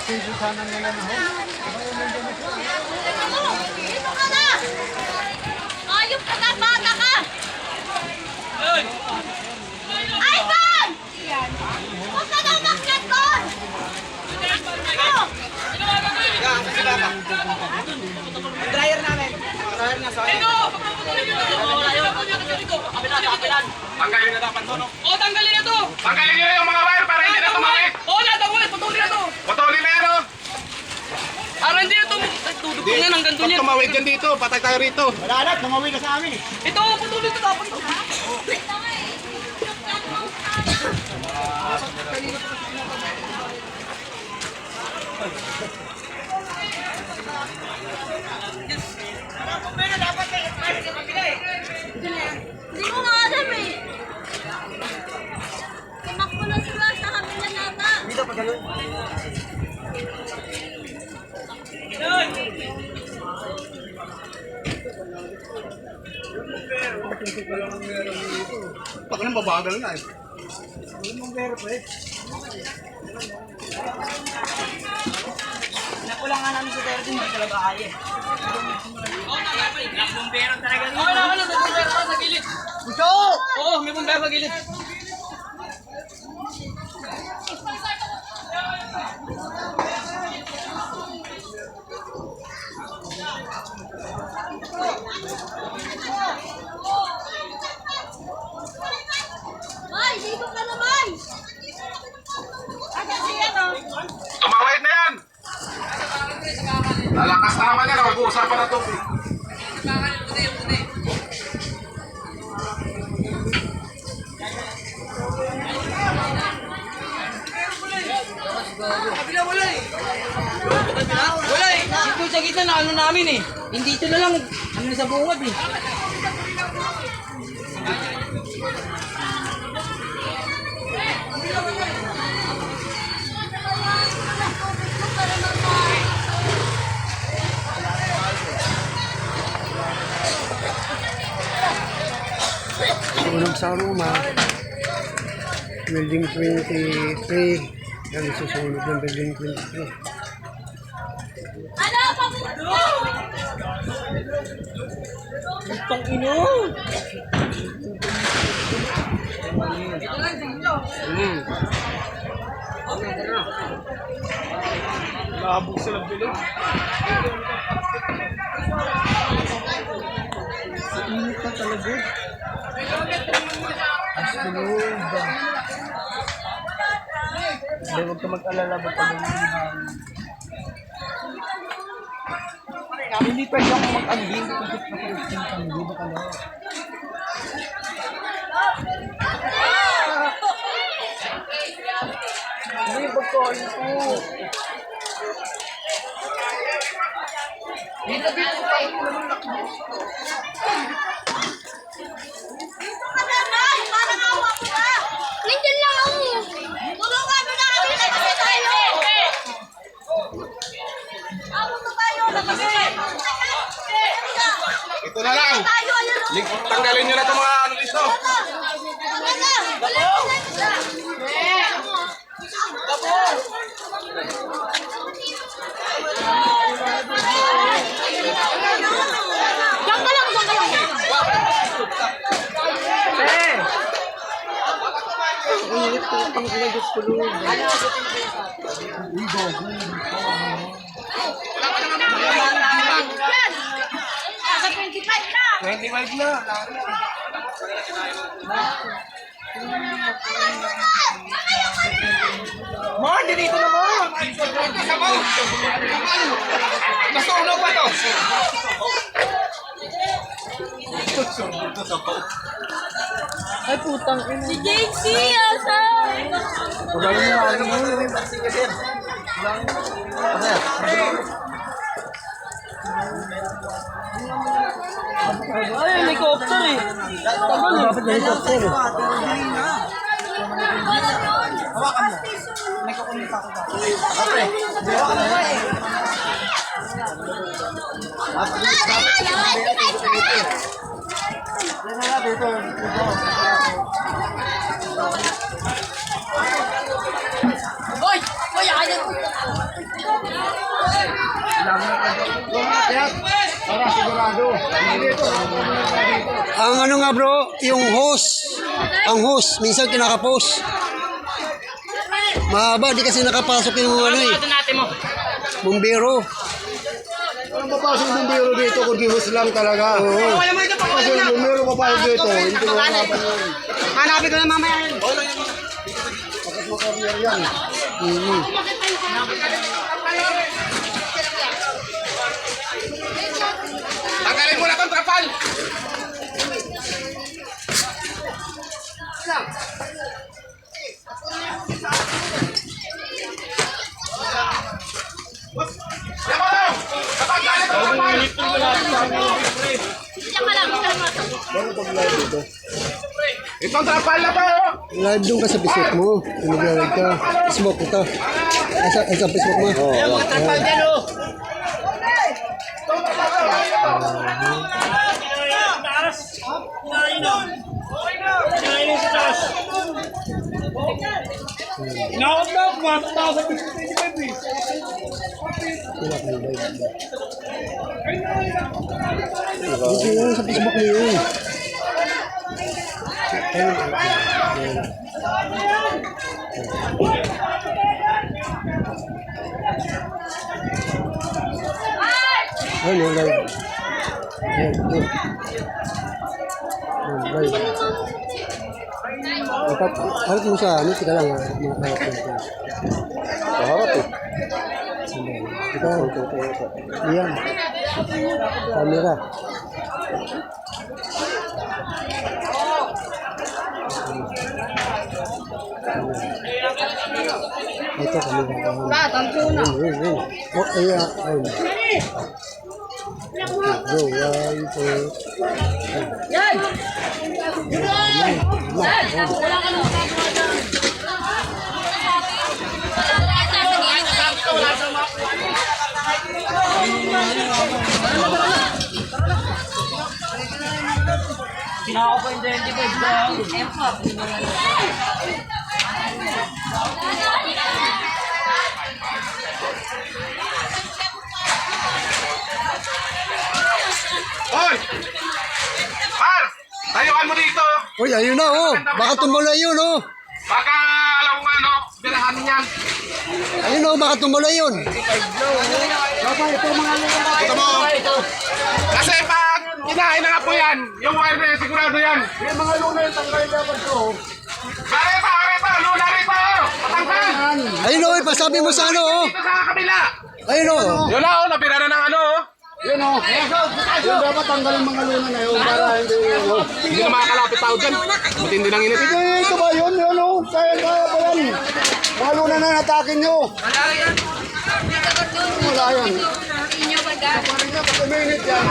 Piso sana nila na ho. Dito ka na! Ayop ka na, bata ka! Ivan! Huwag ka na umakyat doon! Ano? Dryer namin. Dryer na sa akin. Tanggalin na dapat to, no? O, tanggalin na to! Tanggalin niyo yung mga wire para hindi na tumawid. O, natawid! Putulin na to! Putulin na yan, oh. Para hindi na to. Tutugtog yan hanggang doon Pag yan. tumawid yan dito, patay tayo rito. Wala na, tumawid na sa amin eh. Ito, putulin to dapat. Hindi mo nga alam eh. Tumakbo na sila sa kabila nata. Dito pa gano'n. Pag nang babagal na eh. Nakulang nga namin sa Terry, hindi talaga kaya eh. Bumbero talaga O, wala ka na. May bumbero ka sa gilid. Gusto! Oo, may bumbero sa gilid. May, dito ka na, May! Ayan siya, no? Tumawid na yan. Lalakas na naman yan. Mag-uusapan na to. Wala eh. Dito sa gitna na ano namin eh. Hindi ito na lang. Ano na sa bungad eh. Sunog sa Roma. Building 23. Yan, susunod ng building 23. Ano? Papunta! Itong ino. Labog sila bilog. Init na talaga. Hindi, huwag ka mag-alala ba pa hindi pwede ako mag-ambing. Hindi ba ka na? Hindi ba ko ito? Dito ka na, May! Parang awa ko na! Nandiyan lang ako! Tulungan mo na kami na kasi tayo! Awa na tayo! Ito na lang. Tayo! Ayun! Tanggalin nyo na itong mga ano dito. Diyan ka lang! Diyan ka lang! Init ko ang ilagos ko doon. Nasa 25 na! 25 na. Ma, dito na mo! Nasunog ba to? Ay, putang ina. Si JC! Asa? Wala na ano mo. Ay, helicopter eh. Dapat helicopter. Hawakan mo. May kukumita ko ba? Kapre. Hawakan mo eh. Hoy! Hoy! Ayaw! Ang ano nga bro, yung hose. Ang hose, minsan kinakapos. Mahaba, di kasi nakapasok yung ano eh. natin mo. Bumbero. Ang papasok ng bumbero dito, kundi hose lang talaga. Oo. Wala mo ito. Kasi yung bumbero papasok dito, hindi ko makapan yun. Hanapin ko na mamaya yun. Bakit makarnier yan? Tanggalin mo na itong trapal. Itong trapal na to. Live doon ka sa Facebook mo. Nag-live ka. Facebook ito. Sa Facebook mo. Oo. Mga trapal dyan oh. Wala kang live. Hindi yun sa Facebook mo yun. Ano live? Ayan, ayan. Ayan, live. Dapat, harap mo sa ano, tika lang ha. Harap mo. Harap eh. Ito. Ayan. Camera. Ito camera. Tanto na. Ayun. Oh, ayan. Ayun. Go, 1, 2. Yan! Pinaka ko yung 25 bro. Hoy! Par! Tayuan mo dito. Uy, ayun na oh. Baka tumulay yun oh. Baka alam mo ano, birahan niyan. Ayun oh, baka tumulay yun. Ito mo. Kasi pag kinain na nga po yan, yung wire na yan, sigurado yan. Yung mga luna yung tanggal dapat ko. Areta, luna rito. Patangkal. Ayun oh, pasabi mo sa ano oh. Dito sa kabila. Ayun oh. Yun na, napira na ng ano. Yun o. Yung dapat tanggal yung mga luna na yun para hindi yun o. Hindi na makakalapit tao dyan. Matindi ng init. Ito ba yun? Yun o. Kaya ba yan? Mga luna na natakin nyo. Wala yan. Parang nga, pag uminit yan.